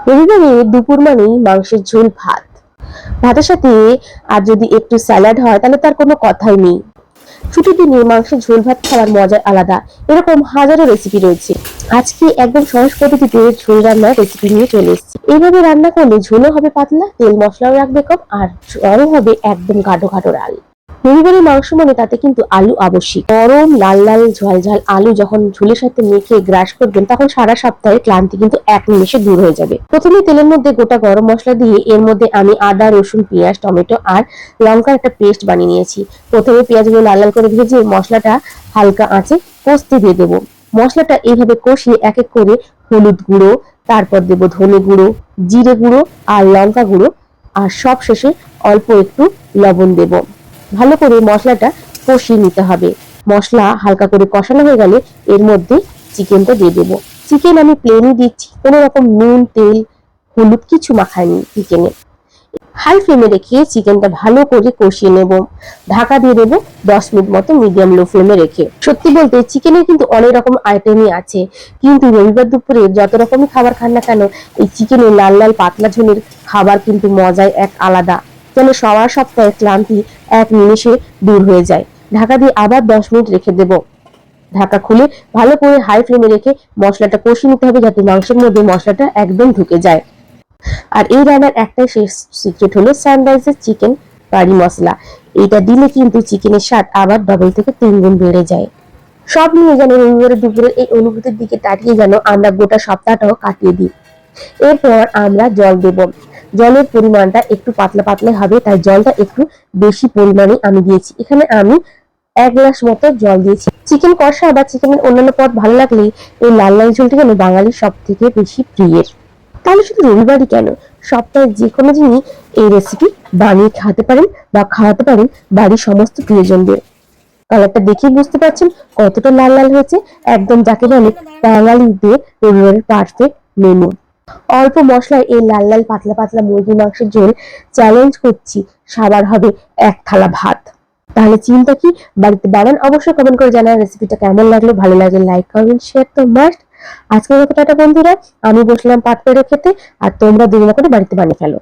রবিবারে দুপুর মানেই মাংসের ঝোল ভাত। ভাতের সাথে আর যদি একটু স্যালাড হয় তাহলে তার কোনো কথাই নেই। ছুটির দিনে মাংসের ঝোল ভাত খাওয়ার মজা আলাদা। এরকম হাজারো রেসিপি রয়েছে। আজকে একদম সহজ পদ্ধতিতে ঝোল রান্নার রেসিপি নিয়ে চলে এসেছি। এইভাবে রান্না করলে ঝোলও হবে পাতলা, তেল মশলাও রাখবে কম, আর ঝোলও হবে একদম গাঢ় গাঢ় লাল। রবিবারের মাংস মানে তাতে কিন্তু আলু আবশ্যিক। গরম লাল লাল ঝাল ঝাল আলু যখন ঝোলের সাথে মেখে গ্রাস করবেন তখন সারা সপ্তাহের ক্লান্তি কিন্তু এক নিমেষে দূর হয়ে যাবে। প্রথমে তেলের মধ্যে গোটা গরম মশলা দিয়ে এর মধ্যে আমি আদা, রসুন, পেঁয়াজ, টমেটো আর লঙ্কার একটা পেস্ট বানিয়ে নিয়েছি। প্রথমে পেঁয়াজগুলো লাল লাল করে ভেজে মশলাটা হালকা আঁচে কষতে দিয়ে দেবো। মশলাটা এইভাবে কষিয়ে এক এক করে হলুদ গুঁড়ো, তারপর দেবো ধনে গুঁড়ো, জিরে গুঁড়ো আর লঙ্কা গুঁড়ো, আর সব শেষে অল্প একটু লবণ দেবো। ভালো করে মশলাটা কষিয়ে নিতে হবে। মশলা হালকা করে কষানো হয়ে গেলে এর মধ্যে চিকেনটা দিয়ে দেবো। চিকেন আমি প্লেনই দিচ্ছি, কোনো রকম নুন, তেল, হলুদ কিছু মাখাইনি চিকেনে। হাই ফ্লেমে রেখে চিকেনটা ভালো করে কষিয়ে নেব। ঢাকা দিয়ে দেবো 10 মিনিট মতো মিডিয়াম লো ফ্লেমে রেখে। সত্যি বলতে চিকেনের কিন্তু অনেক রকম আইটেমই আছে, কিন্তু রবিবার দুপুরে যত রকমই খাবার খান না কেন এই চিকেনের লাল লাল পাতলা ঝোলের খাবার কিন্তু মজায় এক আলাদা। যেন সবার সপ্তাহের ক্লান্তি এক নিমেষে দূর হয়ে যায়। ঢাকা দিয়ে আবার 10 মিনিট রেখে দেব। ঢাকা খুলে ভালো করে হাই ফ্লেমে রেখে মশলাটা কষিয়ে নিতে হবে যাতে মাংসের মধ্যে মশলাটা একদম ঢুকে যায়। আর এই রান্নার একটাই শেষ সিক্রেট হলো সানরাইজের চিকেন কারি মশলা। এটা দিলে কিন্তু চিকেনের স্বাদ আবার ডবল থেকে 3 গুণ বেড়ে যায়। সব নিয়ে যেন রবিবারের দুপুরের এই অনুভূতির দিকে তাকিয়ে যেন আমরা গোটা সপ্তাহটাও কাটিয়ে দিই। এরপর আমরা জল দেব। জলের পরিমাণটা একটু পাতলা পাতলা হবে, তাই জলটা একটু বেশি পরিমাণে আমি দিয়েছি। এখানে আমি 1 গ্লাস মতো জল দিয়েছি। চিকেন কষা বা চিকেনের অন্যান্য পদ ভালো লাগলেই এই লাল লাল ঝোলটা যেন বাঙালির সব থেকে বেশি প্রিয়ের। তাহলে শুধু রবিবারই কেন, সপ্তাহে যে কোনো দিনই এই রেসিপি বানিয়ে খাওয়াতে পারেন বা খাওয়াতে পারেন বাড়ির সমস্ত প্রিয়জনদের। কালারটা দেখেই বুঝতে পারছেন কতটা লাল লাল হয়েছে, একদম যাকে বলে বাঙালিদের রবিবারের পারফেক্ট মেনু। অল্প মশলায় এই লাল লাল পাতলা পাতলা মুরগির মাংসের ঝোল চ্যালেঞ্জ করছি সবার হবে 1 থালা ভাত। তাহলে চিন্তা কি, বাড়িতে বানান। অবশ্যই কমেন্ট করে জানান রেসিপিটা কেমন লাগলো। ভালো লাগলে লাইক, কমেন্ট, শেয়ার তো মাস্ট। আজকের মতো টাটা বন্ধুরা, আমি বসলাম পাত পেড়ে খেতে, আর তোমরা দুজনে করে বাড়িতে বানিয়ে ফেলো।